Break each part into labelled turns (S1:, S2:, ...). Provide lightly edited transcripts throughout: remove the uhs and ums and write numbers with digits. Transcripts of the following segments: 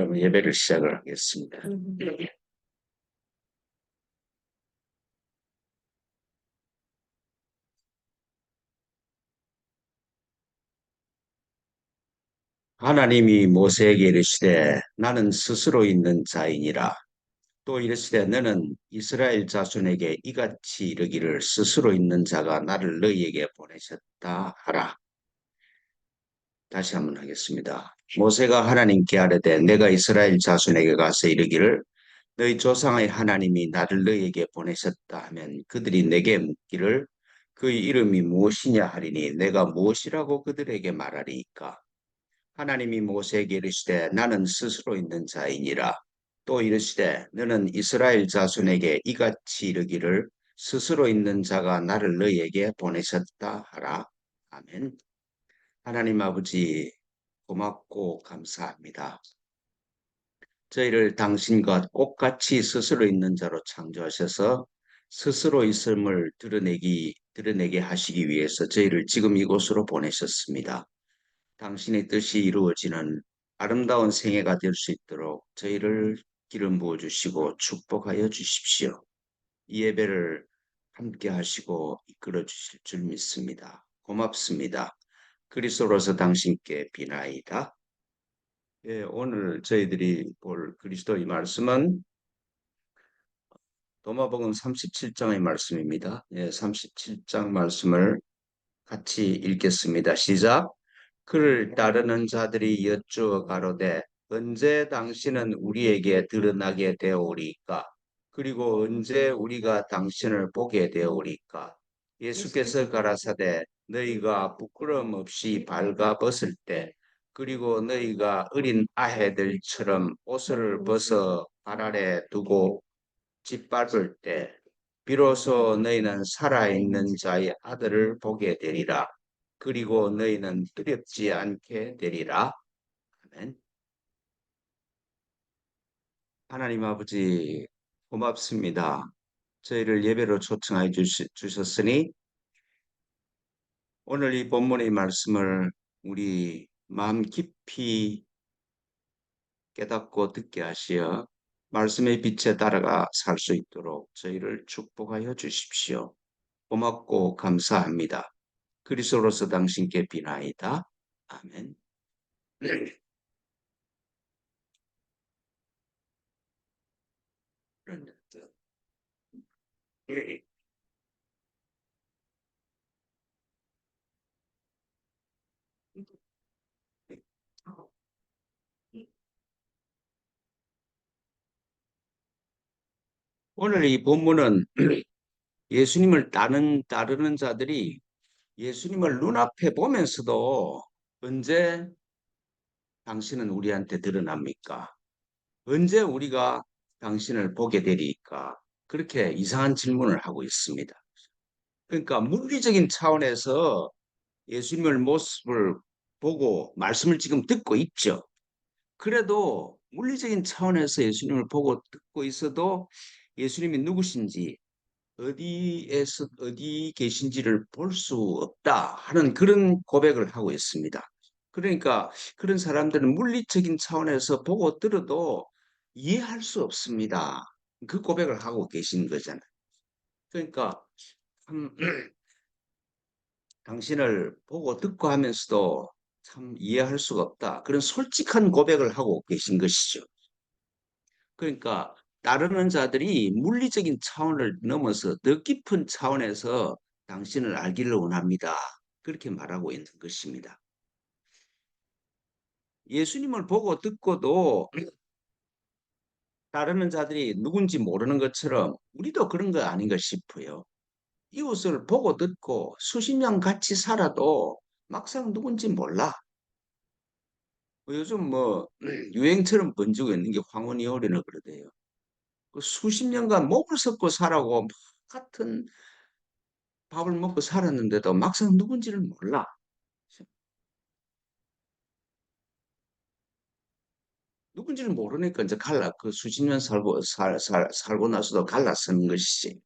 S1: 그럼 예배를 시작을 하겠습니다. 하나님이 모세에게 이르시되 나는 스스로 있는 자이니라. 또 이르시되 너는 이스라엘 자손에게 이같이 이르기를 스스로 있는 자가 나를 너희에게 보내셨다 하라. 다시 한번 하겠습니다. 모세가 하나님께 아뢰되 내가 이스라엘 자손에게 가서 이르기를 너희 조상의 하나님이 나를 너희에게 보내셨다 하면 그들이 내게 묻기를 그의 이름이 무엇이냐 하리니 내가 무엇이라고 그들에게 말하리이까. 하나님이 모세에게 이르시되 나는 스스로 있는 자이니라. 또 이르시되 너는 이스라엘 자손에게 이같이 이르기를 스스로 있는 자가 나를 너희에게 보내셨다 하라. 아멘. 하나님 아버지 고맙고 감사합니다. 저희를 당신과 똑같이 스스로 있는 자로 창조하셔서 스스로 있음을 드러내게 하시기 위해서 저희를 지금 이곳으로 보내셨습니다. 당신의 뜻이 이루어지는 아름다운 생애가 될 수 있도록 저희를 기름 부어 주시고 축복하여 주십시오. 이 예배를 함께 하시고 이끌어 주실 줄 믿습니다. 고맙습니다. 그리스도로서 당신께 비나이다. 예, 오늘 저희들이 볼 그리스도의 말씀은 도마복음 37장의 말씀입니다. 예, 37장 말씀을 같이 읽겠습니다. 시작. 그를 따르는 자들이 여쭈어 가로되 언제 당신은 우리에게 드러나게 되오리까? 그리고 언제 우리가 당신을 보게 되오리까? 예수께서 가라사대 너희가 부끄럼 없이 발가 벗을 때 그리고 너희가 어린 아해들처럼 옷을 벗어 발 아래 두고 짓밟을 때 비로소 너희는 살아있는 자의 아들을 보게 되리라. 그리고 너희는 두렵지 않게 되리라. 아멘. 하나님 아버지 고맙습니다. 저희를 예배로 초청하여 주셨으니 오늘 이 본문의 말씀을 우리 마음 깊이 깨닫고 듣게 하시어 말씀의 빛에 따라가 살 수 있도록 저희를 축복하여 주십시오. 고맙고 감사합니다. 그리스도로서 당신께 비나이다. 아멘. 오늘 이 본문은 예수님을 따르는 자들이 예수님을 눈앞에 보면서도 언제 당신은 우리한테 드러납니까? 언제 우리가 당신을 보게 되리까? 그렇게 이상한 질문을 하고 있습니다. 그러니까 물리적인 차원에서 예수님의 모습을 보고 말씀을 지금 듣고 있죠. 그래도 물리적인 차원에서 예수님을 보고 듣고 있어도 예수님이 누구신지 어디 계신지를 볼 수 없다 하는 그런 고백을 하고 있습니다. 그러니까 그런 사람들은 물리적인 차원에서 보고 들어도 이해할 수 없습니다. 그 고백을 하고 계신 거잖아요. 그러니까 참, 당신을 보고 듣고 하면서도 참 이해할 수가 없다. 그런 솔직한 고백을 하고 계신 것이죠. 그러니까 따르는 자들이 물리적인 차원을 넘어서 더 깊은 차원에서 당신을 알기를 원합니다. 그렇게 말하고 있는 것입니다. 예수님을 보고 듣고도 따르는 자들이 누군지 모르는 것처럼 우리도 그런 거 아닌가 싶어요. 이웃을 보고 듣고 수십 년 같이 살아도 막상 누군지 몰라. 요즘 뭐 유행처럼 번지고 있는 게 황혼이오리나 그러대요. 그 수십 년간 목을 섞고 살아고 같은 밥을 먹고 살았는데도 막상 누군지를 몰라. 누군지를 모르니까 이제 그 수십 년 살고 나서도 갈라서는 것이지.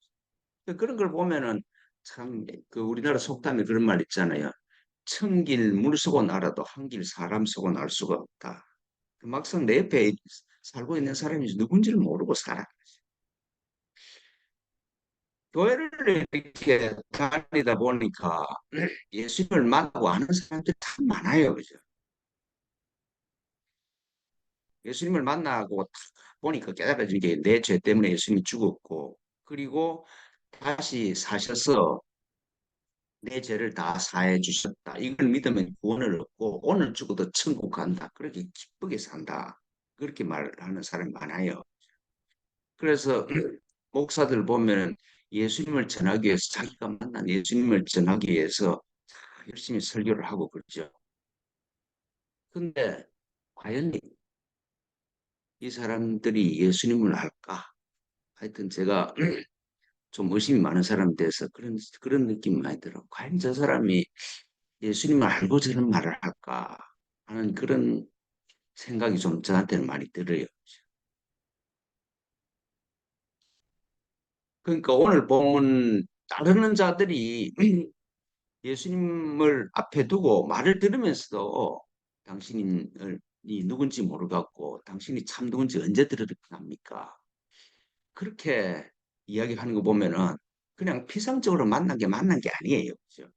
S1: 그런 걸 보면은 참 그 우리나라 속담에 그런 말 있잖아요. 천길 물 속은 알아도 한길 사람 속은 알 수가 없다. 막상 내 옆에 살고 있는 사람이 누군지를 모르고 살아. 교회를 이렇게 다니다 보니까 예수님을 만나고 아는 사람들이 참 많아요. 그죠? 예수님을 만나고 딱 보니까 깨달아진 게 내 죄 때문에 예수님이 죽었고, 그리고 다시 사셔서 내 죄를 다 사해 주셨다. 이걸 믿으면 구원을 얻고 오늘 죽어도 천국 간다. 그렇게 기쁘게 산다. 그렇게 말하는 사람이 많아요. 그래서 목사들 보면은 예수님을 전하기 위해서 자기가 만난 예수님을 전하기 위해서 열심히 설교를 하고 그러죠. 근데 과연 이 사람들이 예수님을 알까? 하여튼 제가 좀 의심이 많은 사람 돼서 그런 느낌이 많이 들어. 과연 저 사람이 예수님을 알고 저런 말을 할까 하는 그런 생각이 좀 저한테는 많이 들어요. 그러니까 오늘 본 따르는 자들이 예수님을 앞에 두고 말을 들으면서도 당신이 누군지 모르겠고 당신이 참 누군지 언제 들었답니까? 그렇게 이야기하는 거 보면은 그냥 피상적으로 만난 게 만난 게 아니에요. 그죠?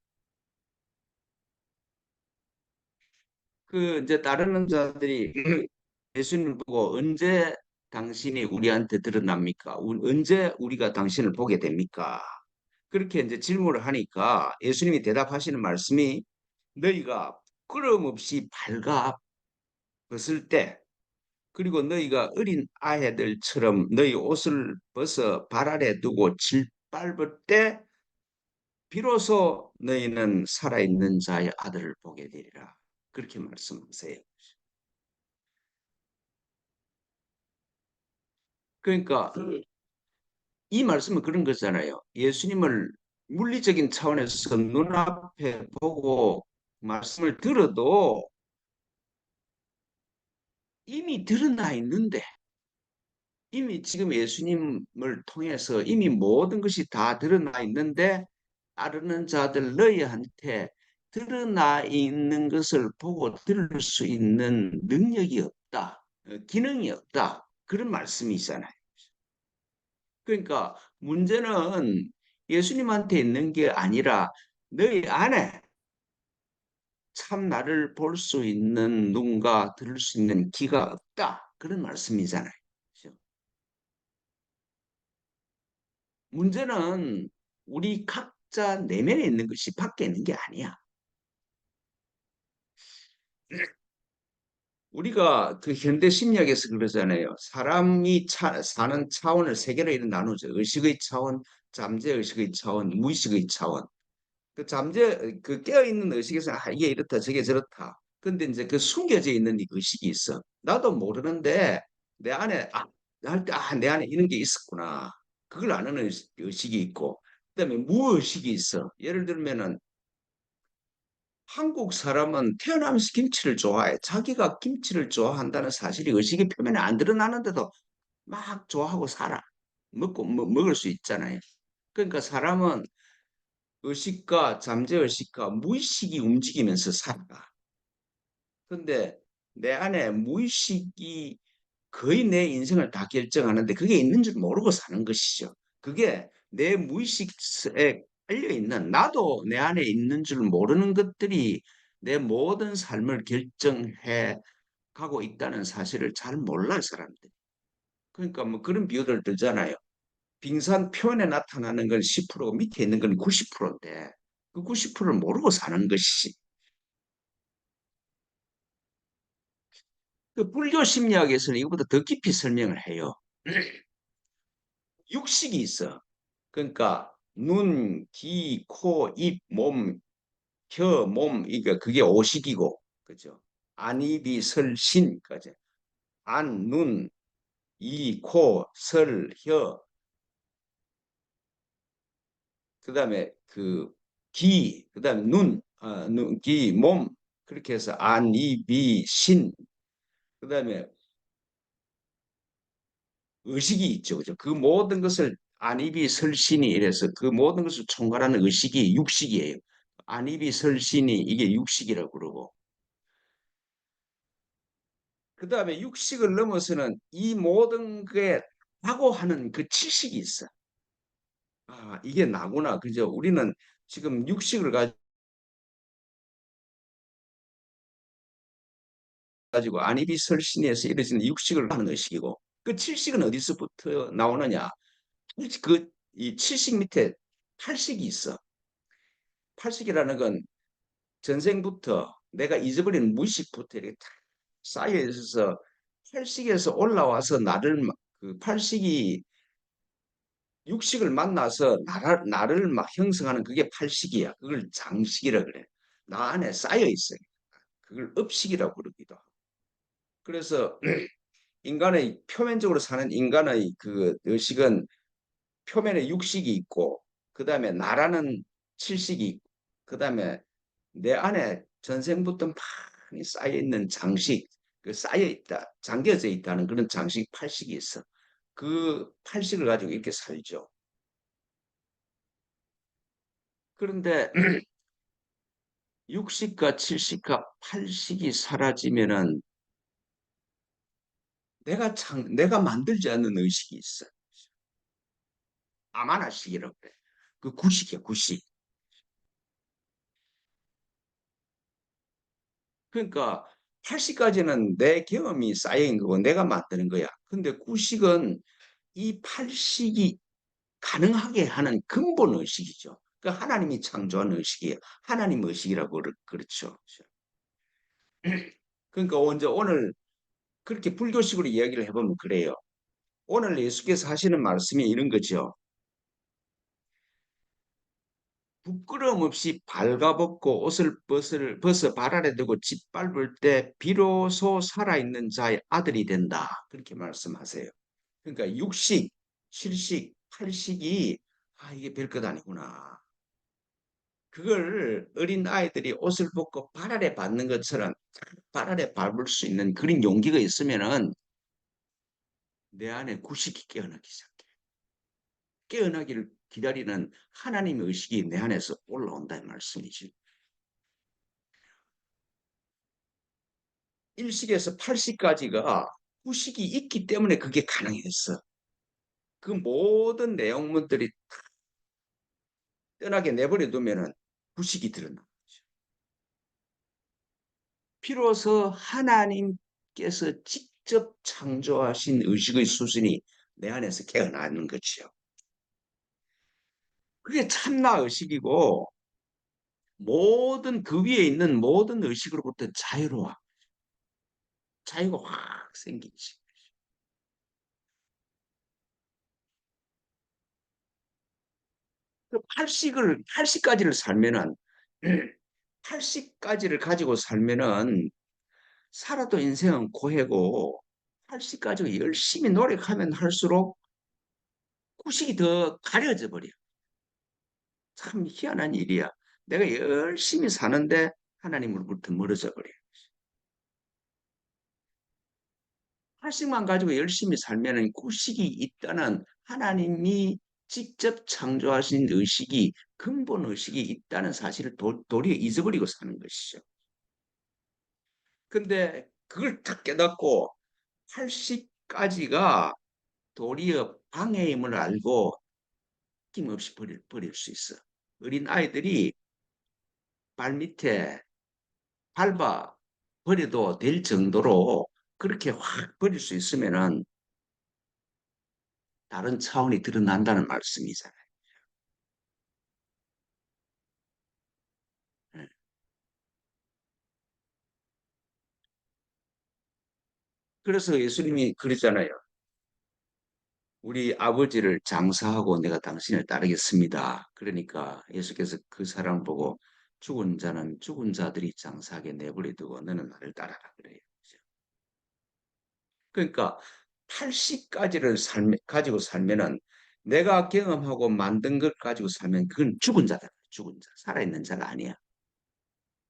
S1: 그 이제 따르는 자들이 예수님을 보고 언제 당신이 우리한테 드러납니까? 언제 우리가 당신을 보게 됩니까? 그렇게 이제 질문을 하니까 예수님이 대답하시는 말씀이 너희가 부끄럼 없이 발가 벗을 때 그리고 너희가 어린 아이들처럼 너희 옷을 벗어 발 아래 두고 짓밟을 때 비로소 너희는 살아있는 자의 아들을 보게 되리라. 그렇게 말씀하세요. 그러니까 이 말씀은 그런 거잖아요. 예수님을 물리적인 차원에서 눈앞에 보고 말씀을 들어도 이미 드러나 있는데 이미 지금 예수님을 통해서 이미 모든 것이 다 드러나 있는데 따르는 자들 너희한테 드러나 있는 것을 보고 들을 수 있는 능력이 없다. 기능이 없다. 그런 말씀이잖아요. 그러니까 문제는 예수님한테 있는 게 아니라 너희 안에 참 나를 볼 수 있는 눈과 들을 수 있는 귀가 없다. 그런 말씀이잖아요. 그죠? 문제는 우리 각자 내면에 있는 것이 밖에 있는 게 아니야. 우리가 그 현대 심리학에서 그러잖아요. 사람이 사는 차원을 세 개로 이렇게 나누죠. 의식의 차원, 잠재 의식의 차원, 무의식의 차원. 그 깨어있는 의식에서 아, 이게 이렇다 저게 저렇다. 근데 이제 그 숨겨져 있는 이 의식이 있어. 나도 모르는데 내 안에 할 때 내 안에 이런 게 있었구나. 그걸 아는 의식이 있고 그다음에 무의식이 있어. 예를 들면은 한국 사람은 태어나면서 김치를 좋아해. 자기가 김치를 좋아한다는 사실이 의식의 표면에 안 드러나는데도 막 좋아하고 살아. 먹을 수 있잖아요. 그러니까 사람은 의식과 잠재의식과 무의식이 움직이면서 살아가. 근데 내 안에 무의식이 거의 내 인생을 다 결정하는데 그게 있는 줄 모르고 사는 것이죠. 그게 내 무의식에 깔려 있는 나도 내 안에 있는 줄 모르는 것들이 내 모든 삶을 결정해 가고 있다는 사실을 잘 몰라 사람들. 그러니까 뭐 그런 비유를 들잖아요. 빙산 표면에 나타나는 건 10%고 밑에 있는 건 90%인데 그 90%를 모르고 사는 것이지. 그 불교 심리학에서는 이거보다 더 깊이 설명을 해요. 육식이 있어. 그러니까 눈, 귀, 코, 입, 몸, 혀, 몸 이게 그게 오식이고 그죠? 안, 입, 이, 설, 신까지. 안, 눈, 이, 코, 설, 혀, 그다음에 그 귀, 그다음에 귀, 몸 그렇게 해서 안, 입, 이, 신 그다음에 의식이 있죠. 그죠? 그 모든 것을 안입이 설신이 이래서 그 모든 것을 총괄하는 의식이 육식이에요. 안입이 설신이 이게 육식이라고 그러고 그 다음에 육식을 넘어서는 이 모든 게 나고 하는 그 지식이 있어. 아, 이게 나구나. 그죠? 우리는 지금 육식을 가지고 안이비설신에서 이루어지는 육식을 하는 의식이고 그 칠식은 어디서부터 나오느냐? 그 이 칠식 밑에 팔식이 있어. 팔식이라는 건 전생부터 내가 잊어버린 무의식부터 이렇게 탁 쌓여 있어서 팔식에서 올라와서 그 팔식이 육식을 만나서 나를 막 형성하는 그게 팔식이야. 그걸 장식이라 그래. 나 안에 쌓여 있어요. 그걸 업식이라고 그러기도 하고. 그래서 인간의 표면적으로 사는 인간의 그 의식은 표면에 육식이 있고, 그 다음에 나라는 칠식이 있고, 그 다음에 내 안에 전생부터 많이 쌓여 있는 장식, 그 쌓여 있다, 잠겨져 있다는 그런 장식 팔식이 있어. 그 팔식을 가지고 이렇게 살죠. 그런데 육식과 칠식과 팔식이 사라지면은 내가 만들지 않는 의식이 있어. 아마나식이라고 그래. 그 구식이야, 구식. 그러니까 80까지는 내 경험이 쌓인 거고 내가 만드는 거야. 근데 구식은 이 80이 가능하게 하는 근본 의식이죠. 그 하나님이 창조한 의식이에요. 하나님 의식이라고 그렇죠. 그러니까 오늘 그렇게 불교식으로 이야기를 해보면 그래요. 오늘 예수께서 하시는 말씀이 이런 거죠. 부끄러움 없이 발가벗고 옷을 벗어 발 아래 두고 짓밟을 때 비로소 살아있는 자의 아들이 된다. 그렇게 말씀하세요. 그러니까 육식, 칠식, 팔식이 이게 별것 아니구나. 그걸 어린 아이들이 옷을 벗고 발 아래 받는 것처럼 발 아래 밟을 수 있는 그런 용기가 있으면은 내 안에 구식이 깨어나기 시작해. 깨어나기를 기다리는 하나님의 의식이 내 안에서 올라온다는 말씀이지. 일식에서 팔식까지가 구식이 있기 때문에 그게 가능했어. 그 모든 내용물들이 떠나게 내버려 두면은 구식이 드러나. 비로소 하나님께서 직접 창조하신 의식의 수준이 내 안에서 깨어나는 것이요. 그게 참나 의식이고 모든 그 위에 있는 모든 의식으로부터 자유로워. 자유가 확 생기지. 그 팔십까지를 살면은 80까지를 가지고 살면은 살아도 인생은 고해고 80까지 열심히 노력하면 할수록 구식이 더 가려져 버려. 참 희한한 일이야. 내가 열심히 사는데 하나님으로부터 멀어져 버려. 80만 가지고 열심히 살면은 구식이 있다는 하나님이 직접 창조하신 의식이 근본 의식이 있다는 사실을 도리어 잊어버리고 사는 것이죠. 근데 그걸 딱 깨닫고 80까지가 도리어 방해임을 알고 힘없이 버릴 수 있어. 어린 아이들이 발밑에 밟아 버려도 될 정도로 그렇게 확 버릴 수 있으면은 다른 차원이 드러난다는 말씀이잖아요. 예. 그래서 예수님이 그러잖아요. 우리 아버지를 장사하고 내가 당신을 따르겠습니다. 그러니까 예수께서 그 사람 보고 죽은 자는 죽은 자들이 장사하게 내버려 두고 너는 나를 따라라 그래요. 그러니까 80까지를 가지고 살면은 내가 경험하고 만든 것 가지고 살면 그건 죽은 자다. 죽은 자. 살아있는 자가 아니야.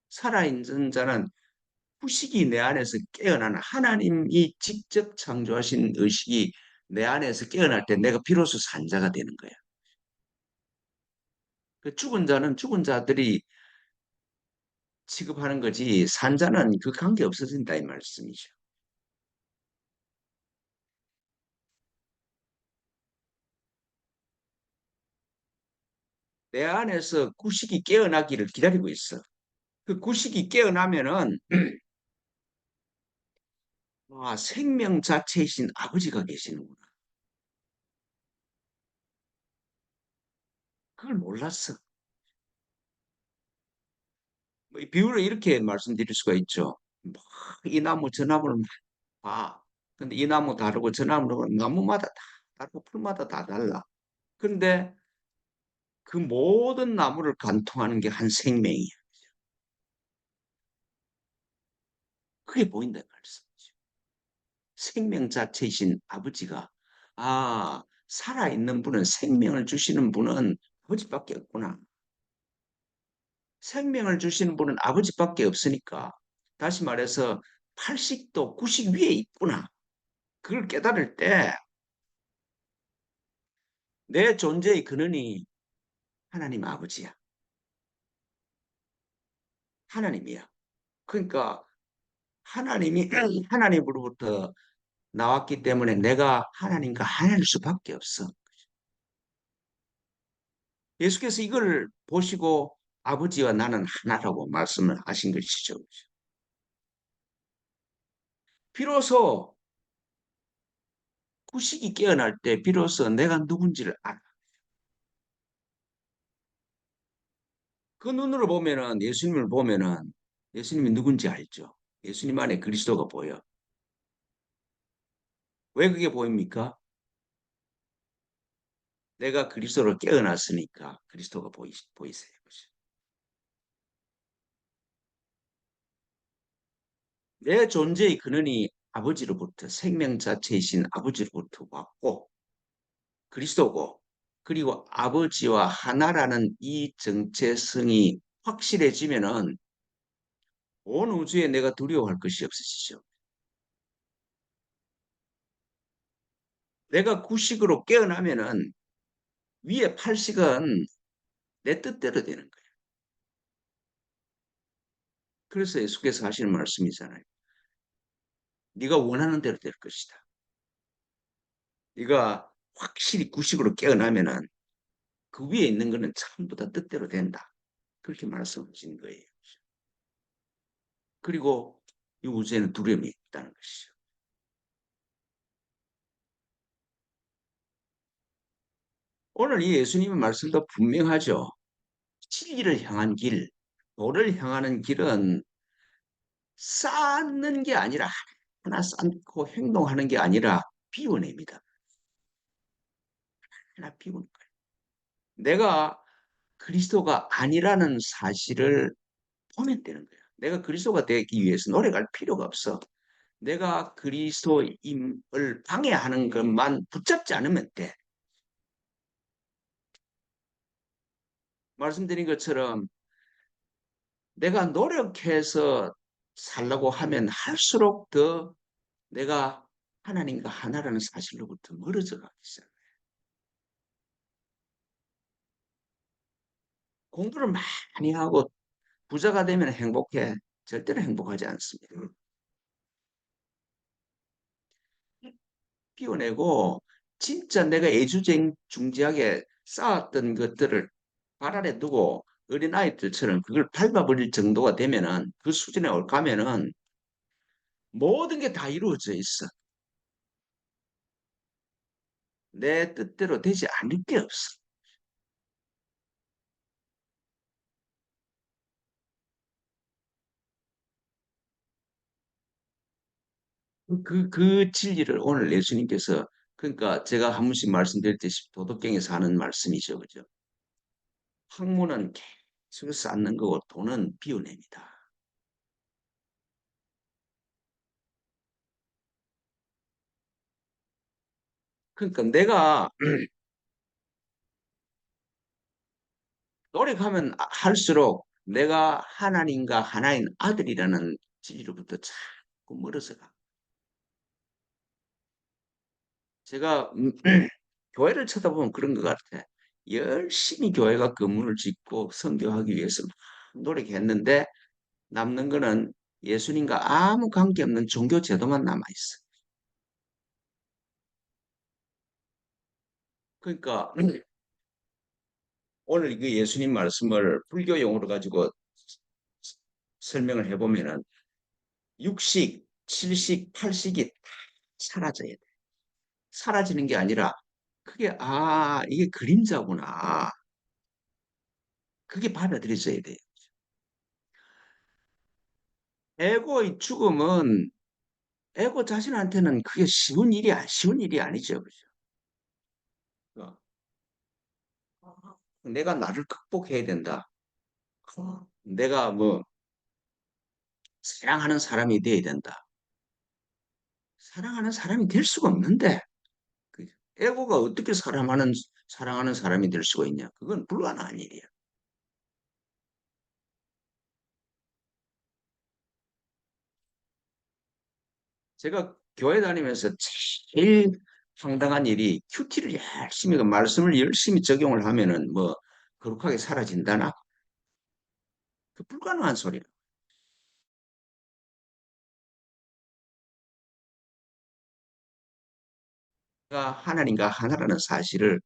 S1: 살아있는 자는 후식이 내 안에서 깨어나는 하나님이 직접 창조하신 의식이 내 안에서 깨어날 때 내가 비로소 산자가 되는 거야. 그 죽은 자는 죽은 자들이 취급하는 거지 산자는 그 관계 없어진다 이 말씀이죠. 내 안에서 구식이 깨어나기를 기다리고 있어. 그 구식이 깨어나면은 생명 자체이신 아버지가 계시는구나. 그걸 몰랐어. 뭐이 비유를 이렇게 말씀드릴 수가 있죠. 이 나무 저 나무를 봐. 근데 이 나무 다르고 저 나무는 나무마다 다 다르고 풀마다 다 달라. 근데 그 모든 나무를 관통하는 게 한 생명이야. 그게 보인다 말씀이죠. 생명 자체이신 아버지가 살아있는 분은 생명을 주시는 분은 아버지밖에 없구나. 생명을 주시는 분은 아버지밖에 없으니까 다시 말해서 80도 90 위에 있구나. 그걸 깨달을 때 내 존재의 근원이 하나님 아버지야. 하나님이야. 그러니까 하나님이 하나님으로부터 나왔기 때문에 내가 하나님과 하나일 수밖에 없어. 예수께서 이걸 보시고 아버지와 나는 하나라고 말씀을 하신 것이죠. 비로소 구식이 깨어날 때 비로소 내가 누군지를 알아. 그 눈으로 보면은 예수님을 보면은 예수님이 누군지 알죠. 예수님 안에 그리스도가 보여. 왜 그게 보입니까? 내가 그리스도로 깨어났으니까 그리스도가 보이세요. 내 존재의 근원이 아버지로부터 생명 자체이신 아버지로부터 왔고 그리스도고 그리고 아버지와 하나라는 이 정체성이 확실해지면은 온 우주에 내가 두려워할 것이 없으시죠. 내가 구식으로 깨어나면은 위에 팔식은 내 뜻대로 되는 거예요. 그래서 예수께서 하시는 말씀이잖아요. 네가 원하는 대로 될 것이다. 네가 확실히 구식으로 깨어나면은 그 위에 있는 거는 전부 다 뜻대로 된다. 그렇게 말씀하신 거예요. 그리고 이 우주에는 두려움이 있다는 것이죠. 오늘 이 예수님의 말씀도 분명하죠. 진리를 향한 길, 도를 향하는 길은 쌓는 게 아니라 하나 쌓고 행동하는 게 아니라 비워냅니다. 하나 비우는 거예요. 내가 그리스도가 아니라는 사실을 보면 되는 거예요. 내가 그리스도가 되기 위해서 노력할 필요가 없어. 내가 그리스도임을 방해하는 것만 붙잡지 않으면 돼. 말씀드린 것처럼 내가 노력해서 살려고 하면 할수록 더 내가 하나님과 하나라는 사실로부터 멀어져 가기 시작해요. 공부를 많이 하고 부자가 되면 행복해. 절대로 행복하지 않습니다. 피워내고 진짜 내가 애주중지하게 쌓았던 것들을 발 아래 두고 어린아이들처럼 그걸 밟아버릴 정도가 되면은 그 수준에 가면은 모든 게 다 이루어져 있어. 내 뜻대로 되지 않을 게 없어. 그 진리를 오늘 예수님께서 그러니까 제가 한 번씩 말씀드렸듯이 도덕경에서 하는 말씀이죠. 그죠? 학문은 계속 쌓는 거고 돈은 비워냅니다. 그러니까 내가 노력하면 할수록 내가 하나님과 하나인 아들이라는 진리로부터 자꾸 멀어서 가. 제가 교회를 쳐다보면 그런 것 같아. 열심히 교회가 건물을 짓고 선교하기 위해서 막 노력했는데 남는 거는 예수님과 아무 관계없는 종교 제도만 남아있어. 그러니까 오늘 그 예수님 말씀을 불교 용어로 가지고 설명을 해보면은 육식, 칠식, 팔식이 다 사라져야 돼. 사라지는 게 아니라 그게 이게 그림자구나. 그게 받아들여져야 돼. 에고의 죽음은 에고 자신한테는 그게 쉬운 일이 아니죠. 그죠? 어, 내가 나를 극복해야 된다. 내가 뭐 사랑하는 사람이 돼야 된다. 사랑하는 사람이 될 수가 없는데 그 에고가 어떻게 사랑하는 사람이 될 수가 있냐? 그건 불가능한 일이야. 제가 교회 다니면서 제일 황당한 일이 큐티를 열심히 그 말씀을 열심히 적용을 하면은 뭐 거룩하게 사라진다나? 그 불가능한 소리야. 내가 하나님과 하나라는 사실을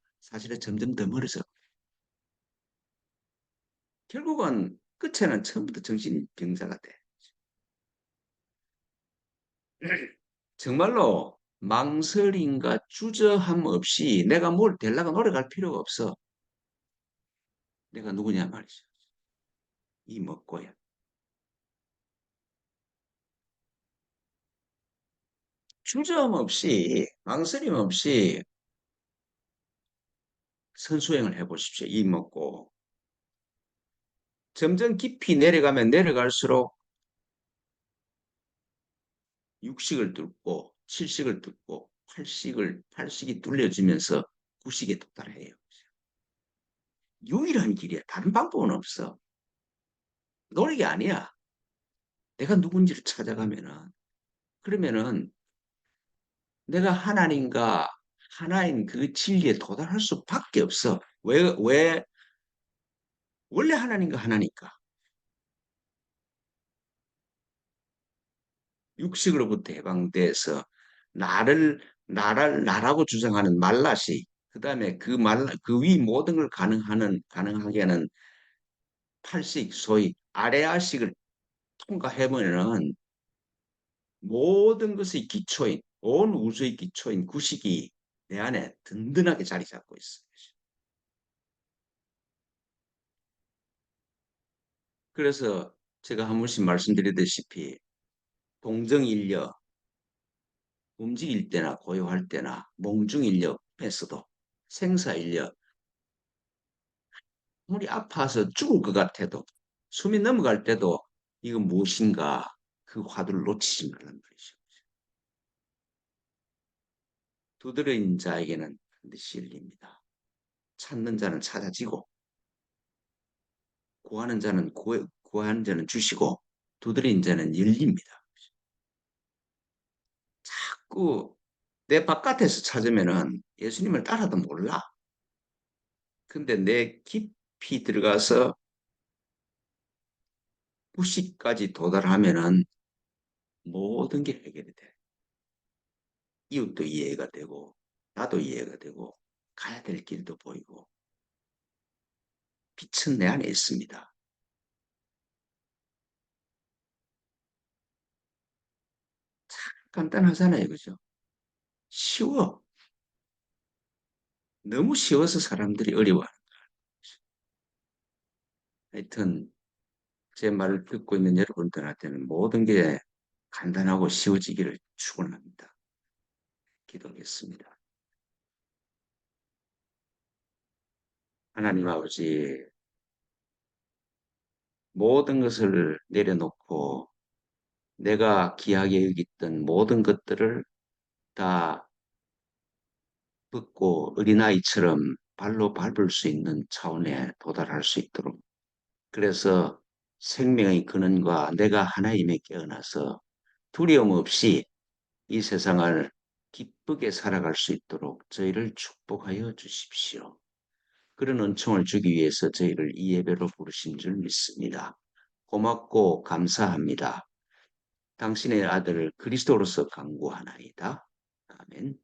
S1: 점점 더 멀어져. 결국은 끝에는 처음부터 정신병자가 돼. 정말로 망설임과 주저함 없이 내가 뭘 되려고 노력할 필요가 없어. 내가 누구냐 말이죠. 이 먹고야. 주저함 없이 망설임 없이 선수행을 해보십시오. 이 먹고 점점 깊이 내려가면 내려갈수록 육식을 뚫고 칠식을 뚫고 팔식이 뚫려지면서 구식에 도달해요. 유일한 길이야. 다른 방법은 없어. 노력이 아니야. 내가 누군지를 찾아가면은 그러면은 내가 하나님과 하나인 그 진리에 도달할 수밖에 없어. 왜 원래 하나님과 하나니까 육식으로부터 해방돼서 나라고 주장하는 말라시 그다음에 그 위 모든 걸 가능하게 하는 팔식 소위 아레아식을 통과해보면은 모든 것의 기초인 온 우주의 기초인 구식이 내 안에 든든하게 자리 잡고 있어. 그래서 제가 한 번씩 말씀드리다시피 동정인력 움직일 때나 고요할 때나 몽중인력에서도 생사인력 아무리 아파서 죽을 것 같아도 숨이 넘어갈 때도 이건 무엇인가 그 화두를 놓치지 말란 말이죠. 두드러진 자에게는 반드시 열립니다. 찾는 자는 찾아지고 구하는 자는 주시고 두드린 자는 열립니다. 자꾸 내 바깥에서 찾으면은 예수님을 따라도 몰라. 근데 내 깊이 들어가서 구식까지 도달하면은 모든 게 해결이 돼. 이웃도 이해가 되고 나도 이해가 되고 가야 될 길도 보이고 빛은 내 안에 있습니다. 간단하잖아요. 그죠? 쉬워. 너무 쉬워서 사람들이 어려워. 하여튼 제 말을 듣고 있는 여러분들한테는 모든 게 간단하고 쉬워지기를 축원합니다. 기도하겠습니다. 하나님 아버지, 모든 것을 내려놓고 내가 귀하게 여겼던 모든 것들을 다 듣고 어린아이처럼 발로 밟을 수 있는 차원에 도달할 수 있도록 그래서 생명의 근원과 내가 하나임에 깨어나서 두려움 없이 이 세상을 기쁘게 살아갈 수 있도록 저희를 축복하여 주십시오. 그런 은총을 주기 위해서 저희를 이 예배로 부르신 줄 믿습니다. 고맙고 감사합니다. 당신의 아들을 그리스도로서 간구하나이다. 아멘.